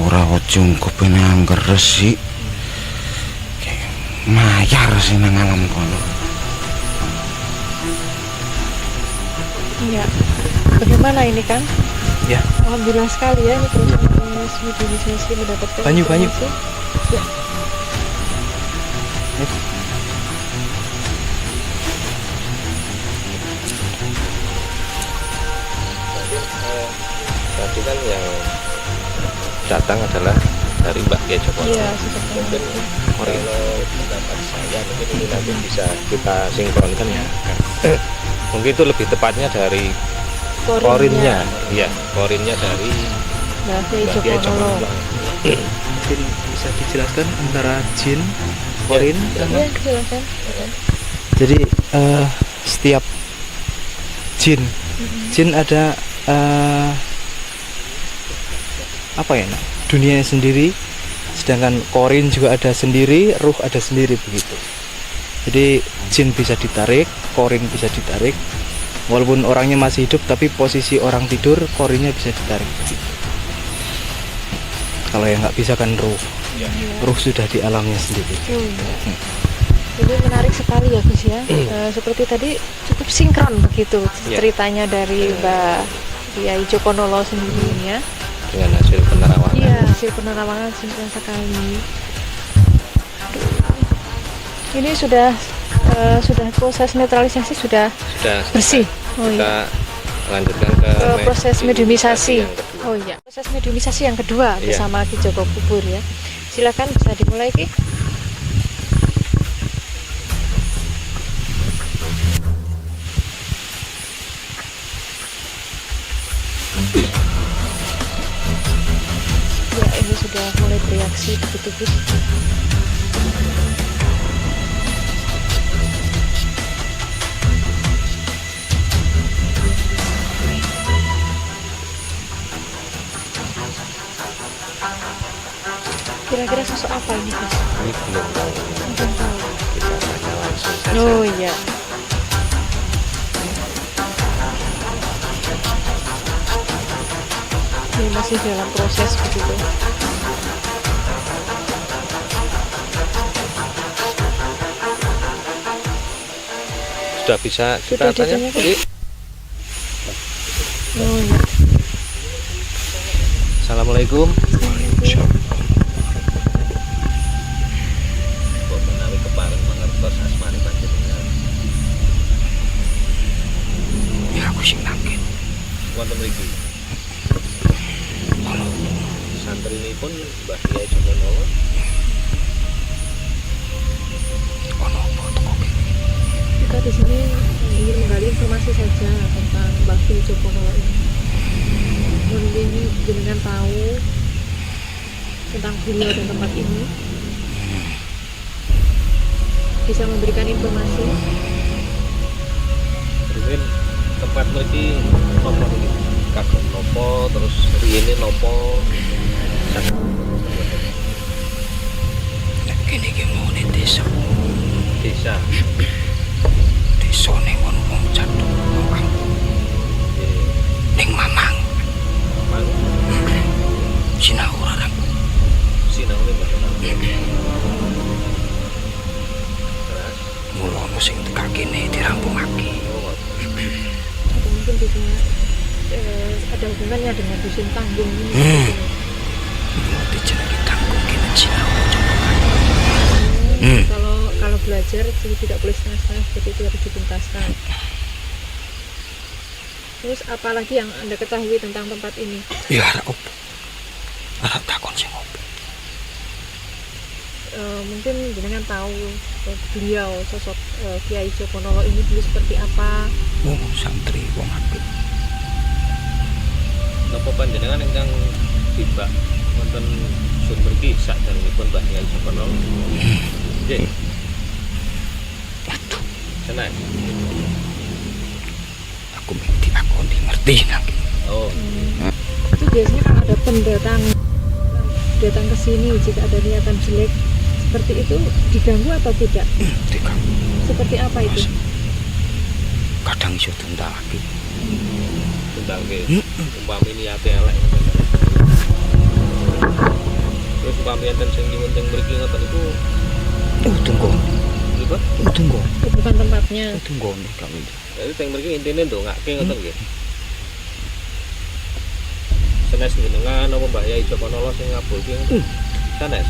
ora cungkup ini angger resik. Mayar sih nang alam kono. Iya. Bagaimana ini Kang? Ya. Alhamdulillah sekali ya ini proses mediasi mendapatkan Banyu. informasi. Ya. Tadi kan yang datang adalah dari Mbak Kiai Joko. Iya, seperti Mungkin kalau pendapat saya mungkin ini nanti bisa kita sinkronkan ya. Mungkin itu lebih tepatnya dari korinnya, iya korinnya dari Mbak Kiai Mbak Kiai Joko. Joko. Mungkin bisa dijelaskan antara jin, korin, Iya, silakan. Jadi setiap jin ada apa ya, dunianya sendiri, sedangkan korin juga ada sendiri, ruh ada sendiri begitu. Jadi jin bisa ditarik, korin bisa ditarik, walaupun orangnya masih hidup tapi posisi orang tidur korinnya bisa ditarik begitu. Kalau yang nggak bisa kan ruh sudah di alamnya sendiri. Ini menarik sekali ya Gus ya. Seperti tadi cukup sinkron begitu ceritanya dari Mbak Kiai Joko Nolo sendirinya. Dengan hasil penerawangan. Iya, hasil penerawangan sinkron sekali. Ini sudah proses netralisasi sudah bersih. Oh Kita iya. lanjutkan ke Proses mediumisasi. yang kedua. Oh iya, proses mediumisasi yang kedua Iya. bersama Ki Joko Kubur ya. Silakan bisa dimulai Ki. Ya, ini sudah mulai bereaksi begitu Gus. Kira-kira sosok apa ini, Gus? Ini belum tahu. Belum tahu. Kita tanya langsung saja. Oh iya. Ini masih dalam proses begitu. Sudah bisa Sudah kita tanya? ditanyakan? Iya. Oh iya. Assalamualaikum. Kok menawi kepareng mangertos asmane panjenengan? Ya aku sing nangkin. Wonten mriki. Santrinipun Mbah Kyai Jokonowo. Ono apa teko kene? Kita di sini ingin menggali informasi saja tentang Mbah Kyai Jokonowo ini. Mungkin jenengan tahu tentang beliau dan tempat ini. Bisa memberikan informasi. Rumin tempat mriki nopo niki? Kagem nopo terus riyene nopo? Nek kene iki mau ning desa. Desa. Desa ning wong jatuh. Ning Mamang. Mang Sinau ora. sinaune mboten nate. Terus Mula ono sing tekan kene dirampungake. Atau mungkin bisa ada hubungannya dengan dusun tanggung ini. Dijenengi tanggung kene sinau. Kalau belajar jadi tidak boleh setengah-setengah, jadi itu harus dituntaskan. Terus apalagi yang Anda ketahui tentang tempat ini? Ya ora opo. Ora takon sing opo. Mungkin jenengan tahu beliau sosok Kyai Jokonowo ini dulu seperti apa? Wong santri wong apik. napa panjenengan ingkang tiba wonten sun mriki sakderengipun Mbah Kyai Jokonowo? Nggih. Aduh, Seneng. aku mesti aku ngerti nang. Oh, Itu biasanya kalau ada pendatang datang ke sini jika ada niatan jelek seperti itu diganggu atau tidak? Tikang Seperti apa itu? kadang iso tundalake. tentang nggih. Umpami niate elek ngoten. Terus umpami enten sing nyuwun teng mriki ngoten niku Tunggu, niku tunggu, Itu bukan tempatnya. tunggu nih kami. jadi teng mriki intine ndongake ngoten nggih. Sanes jenengan apa Mbah Kyai Jokonowo sing ngabulke ngoten. Sanes.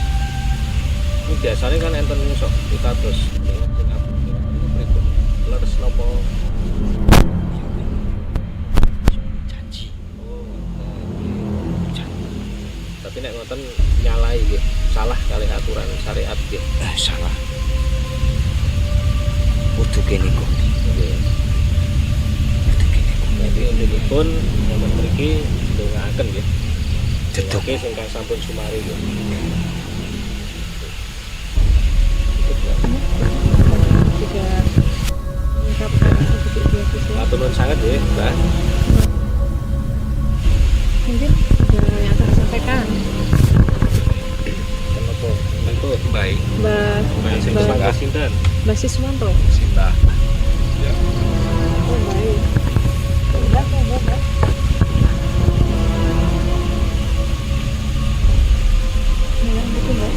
Ini biasanya kan enten sok pitados sing ngabulke pripun? Leres napa? Janji. Oh, tapi nek ngoten nyalai nggih, salah kalih aturan syariat nggih. Salah. Kudu kene kok. Nggih. Kudu kene kok. Jadi intinipun wonten mriki ndongaaken nggih. Dedok. Oke, sing sampun sumari nggih. Juga mengungkapkan sedikit beasiswa. Matur nuwun sanget nggih, Mbah. Mungkin ada yang akan disampaikan Kenapa? Mengko baik. Mbak Sing Mbak semangat sinten? Mbak Siswanto. Sinta. Ya. Oh baik. Mbak, Mbak. Ya, gitu Mbak.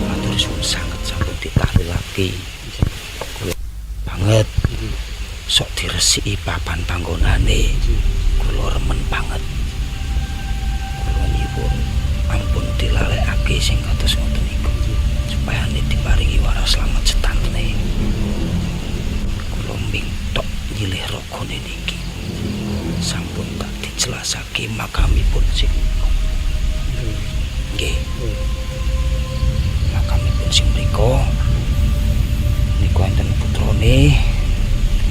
Matur suwun sanget sampun ditahlilake. Kula banget. Sok diresiki papan panggonane. Kula remen banget. Kula nyuwun ampun dilalekake sing kados ngoten niku. Supaya diparingi waras slamet setantene. Kula mintok nyilih rogone niki. Sampun tak dijelasake makamipun sing nggih. Makamipun sing mriko niku enten putrane,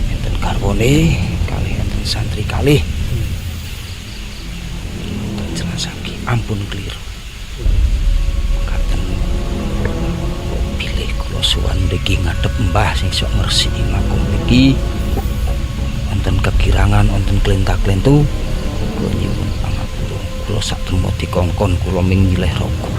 enten garwane, kalih enten santri kalih. Tak jelasake ampun keliru. Mekaten pilih kula suwan mriki ngadhep Mbah sing sok ngresiki makam mriki. Wonten kekirangan, wonten klenta-klentu, kula nyuwun kula sak tempo dikongkon kula ming milih raga.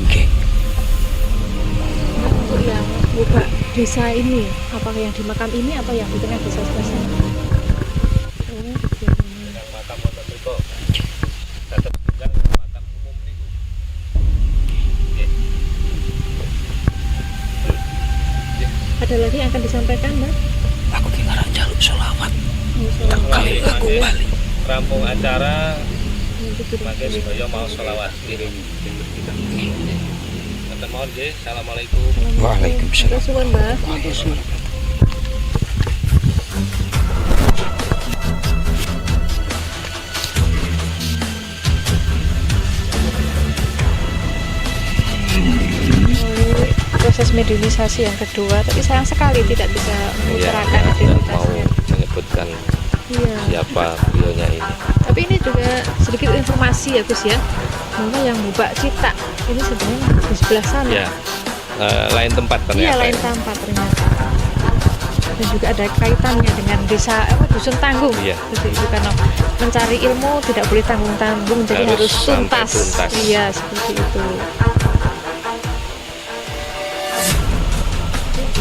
Nggih. Untuk yang buka desa ini, apakah yang di makam ini atau yang di tengah desa sebelah sana? Oh, gitu. Yang makam wonten mriku. Tetep jenjang makam umum niku. Nggih. Ada lagi yang akan disampaikan, Mbak? Aku ki ngarep njaluk selawat. Oh, Kali aku bali. Rampung acara nanti kirim. mangke sedaya mau selawat kirim kita. Mboten mohon nggih. Assalamualaikum. Waalaikumsalam. Terus suwun, Mbak. Mulai proses mediumisasi yang kedua, tapi sayang sekali tidak bisa mengutarakan dan mau identitasnya. menyebutkan Iya. siapa beliaunya ini. Tapi ini juga sedikit informasi ya Gus ya, bahwa yang Mbak Cita ini sebenarnya di sebelah sana. Ya, lain tempat ternyata. Iya, lain tempat ternyata. Dan juga ada kaitannya dengan desa dusun tanggung. Iya. Seperti itu, karena mencari ilmu tidak boleh tanggung-tanggung, jadi Harus harus sampai tuntas. tuntas. Iya, seperti itu.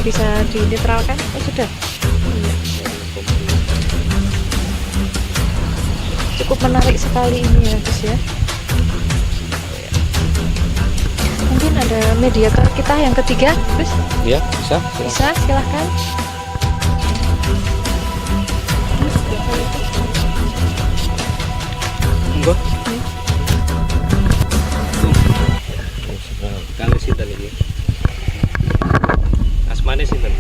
Bisa dinetralkan? Oh, sudah. Iya. Cukup menarik sekali ini ya Gus ya. Mungkin ada mediator kita yang ketiga, Gus. Ya, bisa. Bisa, silahkan. Enggak. Kali sinten iki? Asmane sinten?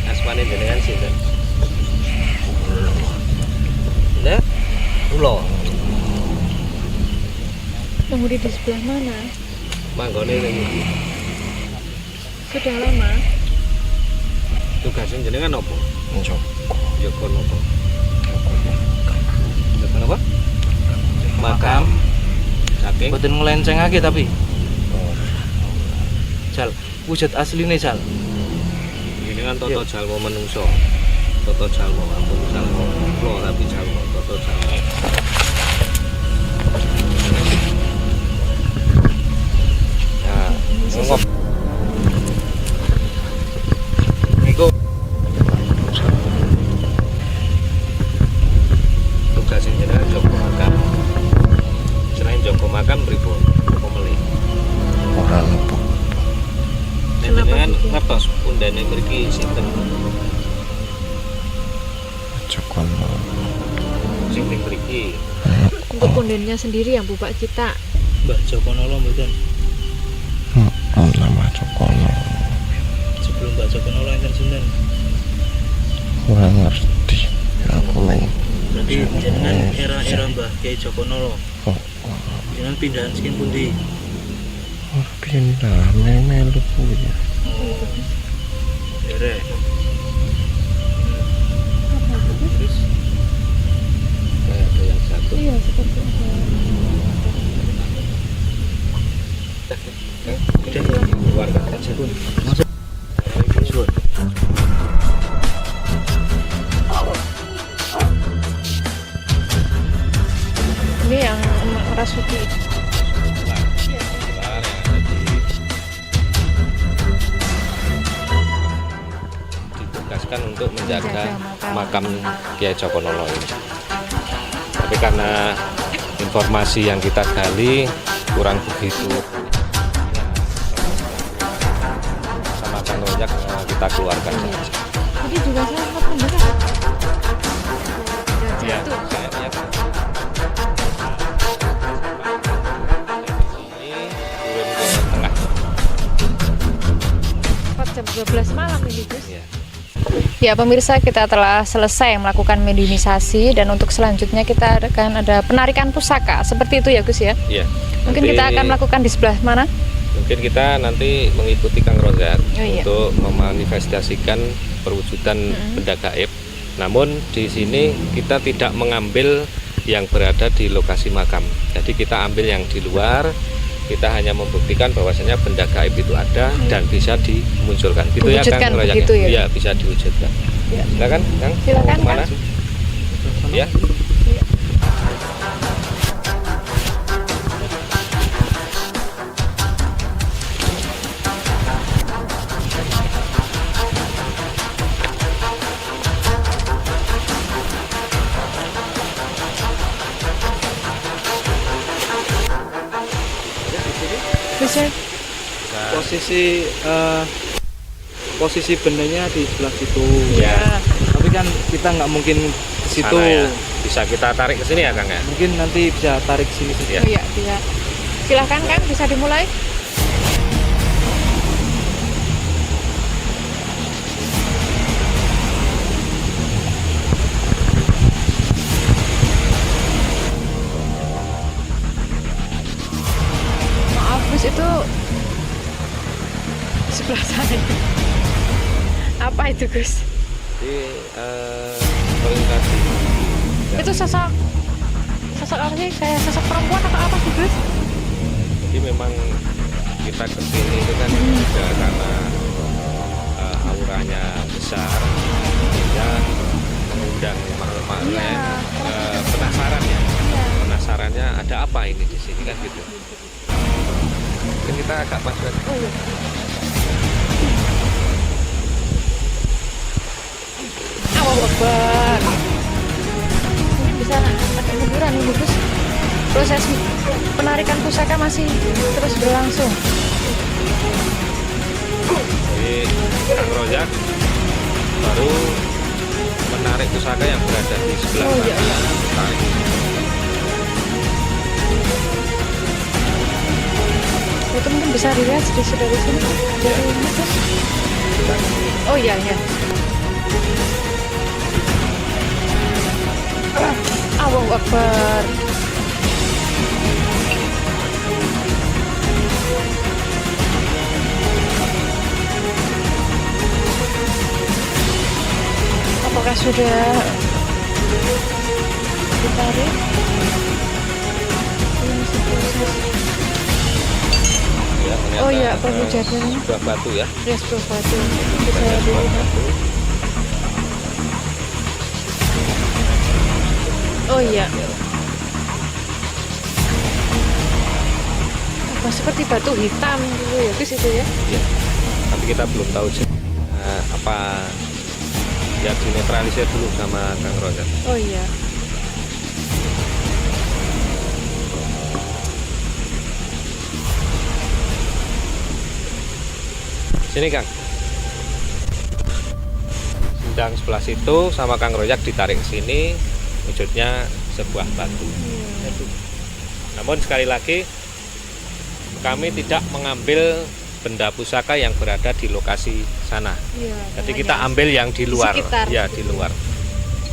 Asmane jenengan sinten? Ndak? Kula. Penghuni di sebelah mana? Manggone ning iki. Sudah lama. Tugasnya jenengan apa? Joko napa? Joko napa? Makam. Saking Mboten ngelencengake tapi. Jal, wujud asline Jal. jenengan Toto Jalmo menungso. Toto Jalmo, ampun Jalmo. Kula tapi Jalmo, Toto Jalmo. Nah, ngop. Niku tugas jenengan Joko Makam. Selain Joko Makam pripun? Apa melih? Ora lepo. Kenapa Jenengan gitu? ngertos pundane mriki sinten? Jokono. Sing ning mriki. Untuk pundennya sendiri yang Mbak Cita. Mbah Joko Nolo mboten. Nama Jokono. Sebelum Mbah Joko Nolo enten sinten? Ora ngerti. Aku main. Berarti jenengan era-era Mbah Kiai Joko Nolo. Oh, Jenengan pindahan skin pundi? pindah melu kuwi. Derek. Terus kayak ada yang jatuh. Iya, seperti itu. Keluarga Jepun. Masuk. Suwun. Ini yang Rasuki. ditugaskan untuk menjaga Menjaga makam. makam Kiai Joko Nolo ini. Tapi karena informasi yang kita gali kurang begitu sama Kang Rojak, kita keluarkan saja. Tadi juga saya sempat mendengar. Ya, Jatuh. saya lihat. Ini turun ke tengah. Tepat jam 12 malam ini Gus. Ya. Ya pemirsa, kita telah selesai melakukan mediumisasi dan untuk selanjutnya kita akan ada penarikan pusaka seperti itu ya Gus ya. Iya. Mungkin Nanti- kita akan melakukan di sebelah mana? Mungkin kita nanti mengikuti Kang Rozak Oh, iya. untuk memanifestasikan perwujudan benda gaib. Namun di sini kita tidak mengambil yang berada di lokasi makam. Jadi kita ambil yang di luar, kita hanya membuktikan bahwasanya benda gaib itu ada dan bisa dimunculkan. Gitu ya Diwujudkan Kang Rojak? begitu ya? Iya, bisa diwujudkan. Ya. Silakan Kang. Silakan, Mau kemana? Kang. Ya. Bisa. Posisi bendanya di sebelah situ. Ya. Tapi kan kita nggak mungkin ke situ. Sana ya. Bisa kita tarik ke sini ya Kang ya? Mungkin nanti bisa tarik sini. Ya. Oh iya, bisa. Silahkan Kang, bisa dimulai. Maaf Gus, itu sebelah sana. Apa itu Gus? Jadi orientasi. Itu sosok apa sih? Kayak sosok perempuan atau apa sih Gus? Jadi memang kita kesini itu kan juga karena auranya besar, sehingga mengundang makhluk-makhluk Iya, yang penasaran ya. Iya. Penasarannya ada apa ini di sini kan gitu. Mungkin kita agak maju. Oh iya. Awal Akbar. Mungkin bisa ada hiburan nih Gus. Proses penarikan pusaka masih terus berlangsung. Jadi Kang Rojak baru menarik pusaka yang berada di sebelah Oh, iya, iya. Tarik. Itu mungkin bisa dilihat sedikit dari sini dari ini Gus. Oh iya iya. Allahu Akbar. Apakah sudah ditarik? Ini masih proses. Ya, ternyata, Oh iya, perwujudannya. sebuah batu ya. Ya sebuah batu. Bisa Sebuah dilihat. batu. Oh iya. Apa seperti batu hitam gitu ya, Gus itu ya? Ya. Tapi kita belum tahu sih apa ya, dinetralisir dulu sama Kang Rojak. Oh iya. Sini Kang. Sedang sebelah situ sama Kang Rojak ditarik ke sini, wujudnya sebuah batu. Namun sekali lagi kami tidak mengambil benda pusaka yang berada di lokasi sana. Iya. Jadi kita ambil yang di luar, sekitar. ya di luar.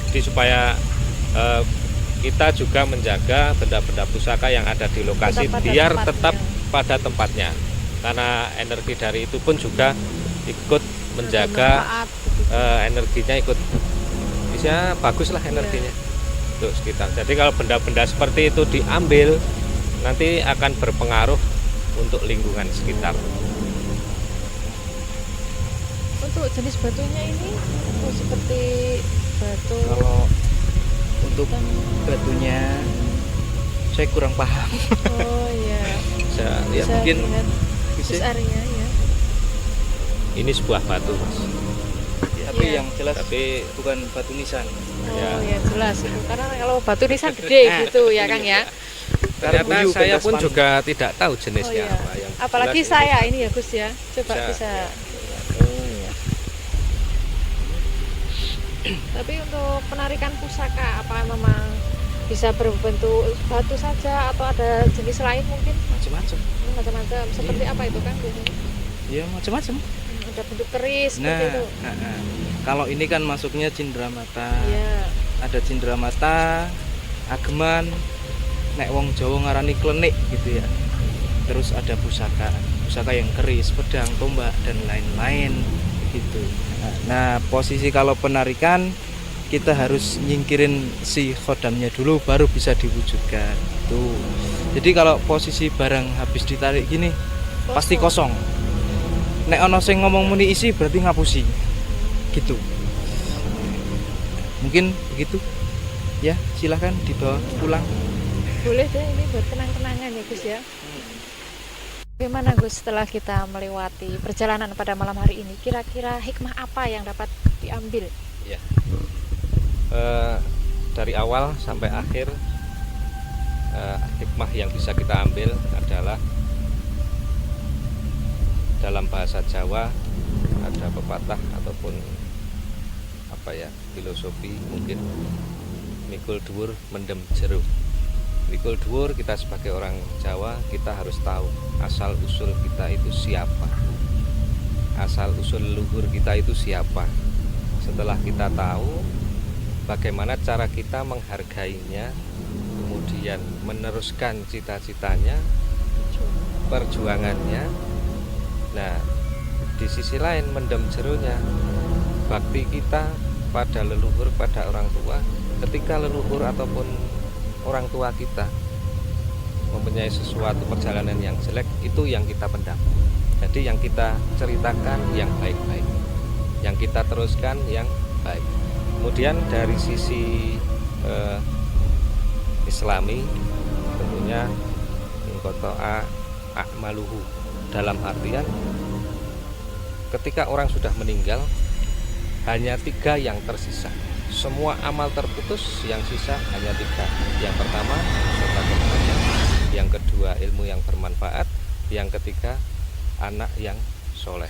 Jadi supaya kita juga menjaga benda-benda pusaka yang ada di lokasi Tetap pada biar tempatnya. tetap pada tempatnya. Karena energi dari itu pun juga ikut menjaga Bermanfaat, begitu. energinya ikut bisa bagus lah energinya untuk sekitar. Jadi kalau benda-benda seperti itu diambil nanti akan berpengaruh untuk lingkungan sekitar. Untuk jenis batunya ini seperti batu Kalau untuk hitam. batunya saya kurang paham. Oh iya. Bisa lihat Bisa mungkin dilihat Bisa. Gus Arya ya. ini sebuah batu Mas. Tapi Iya. yang jelas Tapi bukan batu nisan. Oh Ya. ya jelas itu. Karena kalau batu nisan gede gitu ya Kang ya. ternyata Buyu, saya pentas pun pan. juga tidak tahu Oh jenisnya iya. apa yang Apalagi jelas saya ini ya Gus ya. Coba Bisa. bisa. Oh iya. Tapi untuk penarikan pusaka apa memang bisa berbentuk batu saja atau ada jenis lain mungkin? Macam-macam. Macam-macam. Seperti apa itu Kang biasanya? Ya macam-macam. Ada bentuk keris seperti itu. Kalau ini kan masuknya cindramata. Iya. Ada cindramata, ageman, nek wong Jawa ngarani klenik gitu ya. Terus ada pusaka yang keris, pedang, tombak dan lain-lain gitu. Nah, posisi kalau penarikan kita harus nyingkirin si khodamnya dulu baru bisa diwujudkan tuh. Jadi kalau posisi barang habis ditarik gini pasti kosong. Nek ono sing ngomong muni isi berarti ngapusi gitu. Mungkin begitu ya, silahkan dibawa pulang. Boleh deh, ini buat kenang-kenangan ya Gus ya. Bagaimana Gus setelah kita melewati perjalanan pada malam hari ini, kira-kira hikmah apa yang dapat diambil? Ya. Dari awal sampai akhir, hikmah yang bisa kita ambil adalah dalam bahasa Jawa ada pepatah ataupun filosofi mungkin, mikul dhuwur mendem jero. Mikul dhuwur, kita sebagai orang Jawa kita harus tahu asal usul kita itu siapa, asal usul leluhur kita itu siapa. Setelah kita tahu bagaimana cara kita menghargainya, kemudian meneruskan cita-citanya, perjuangannya. Nah, di sisi lain mendem jeronya, bakti kita pada leluhur, pada orang tua. Ketika leluhur ataupun orang tua kita mempunyai sesuatu perjalanan yang jelek, itu yang kita pendam. Jadi yang kita ceritakan yang baik-baik, yang kita teruskan yang baik. Kemudian dari sisi Islami tentunya ingkoto'a a'maluhu, dalam artian ketika orang sudah meninggal hanya 3 yang tersisa. Semua amal terputus, yang sisa hanya 3. Yang pertama sedekah saja, yang kedua ilmu yang bermanfaat, yang ketiga anak yang soleh.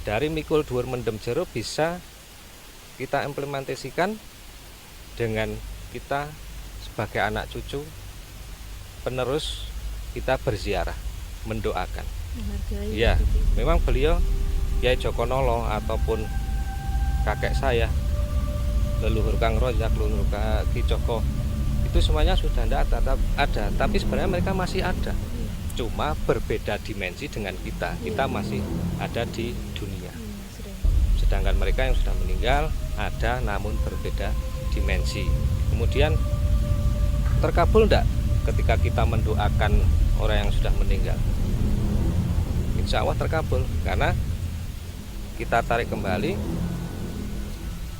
Dari mikul dhuwur mendem jero bisa kita implementasikan dengan kita sebagai anak cucu penerus, kita berziarah, mendoakan. Ya, memang beliau Kyai Jokonolo ataupun kakek saya, leluhur Kang Rojak, leluhur Ki Joko, itu semuanya sudah tidak ada, tapi sebenarnya mereka masih ada, cuma berbeda dimensi dengan kita. Kita masih ada di dunia, sedangkan mereka yang sudah meninggal ada namun berbeda dimensi. Kemudian terkabul enggak ketika kita mendoakan orang yang sudah meninggal? Insya Allah terkabul, karena kita tarik kembali,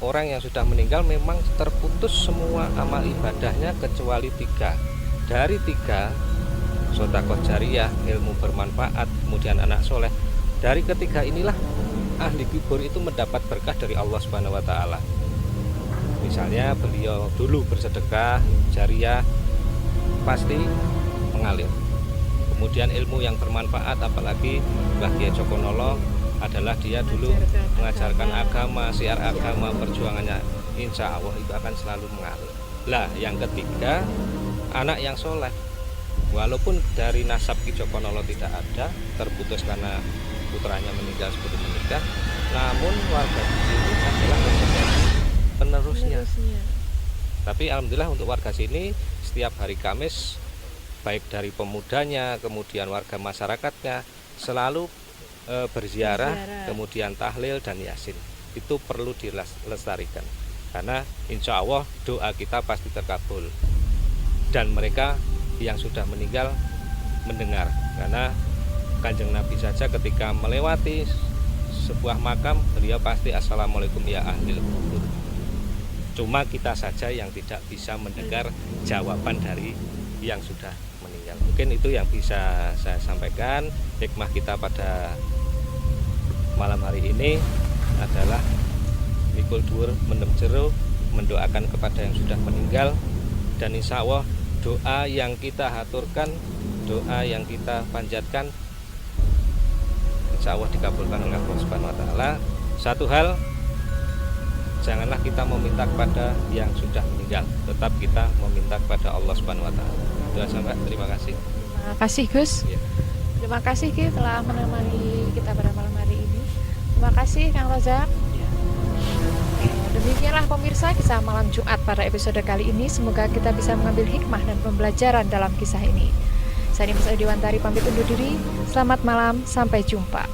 orang yang sudah meninggal memang terputus semua amal ibadahnya kecuali 3. Dari 3, sedekah jariyah, ilmu bermanfaat, kemudian anak soleh. Dari ketiga inilah ahli kubur itu mendapat berkah dari Allah Subhanahu wa taala. Misalnya beliau dulu bersedekah jariyah, pasti mengalir. Kemudian ilmu yang bermanfaat, apalagi Mbah Kyai Jokonolo adalah dia dulu mengajarkan agama, siar agama, perjuangannya insya Allah itu akan selalu mengalir. Lah, yang ketiga, anak yang soleh. Walaupun dari nasab Ki Jokonolo tidak ada, terputus karena putranya meninggal sebelum menikah, namun warga di sini adalah penerusnya. Tapi alhamdulillah untuk warga sini setiap hari Kamis, baik dari pemudanya, kemudian warga masyarakatnya selalu berziarah, kemudian tahlil dan yasin. Itu perlu dilestarikan, karena insya Allah doa kita pasti terkabul. Dan mereka yang sudah meninggal mendengar, karena Kanjeng Nabi saja ketika melewati sebuah makam, beliau pasti assalamualaikum ya ahlil kubur. Cuma kita saja yang tidak bisa mendengar jawaban dari yang sudah meninggal. Mungkin itu yang bisa saya sampaikan. Hikmah kita pada malam hari ini adalah mikul dhuwur mendem jero, mendoakan kepada yang sudah meninggal, dan insya Allah doa yang kita haturkan, doa yang kita panjatkan insya Allah dikabulkan oleh Allah Subhanahu wa taala. Satu hal, janganlah kita meminta kepada yang sudah meninggal, tetap kita meminta kepada Allah Subhanahu wa taala. Doa sampai, terima kasih. Terima kasih Gus. Ya. Terima kasih Ki telah menemani kita pada malam hari ini. Terima kasih Kang Rojak. Demikianlah pemirsa kisah malam Jumat pada episode kali ini. Semoga kita bisa mengambil hikmah dan pembelajaran dalam kisah ini. Saya Nisa Diwantari pamit undur diri. Selamat malam, sampai jumpa.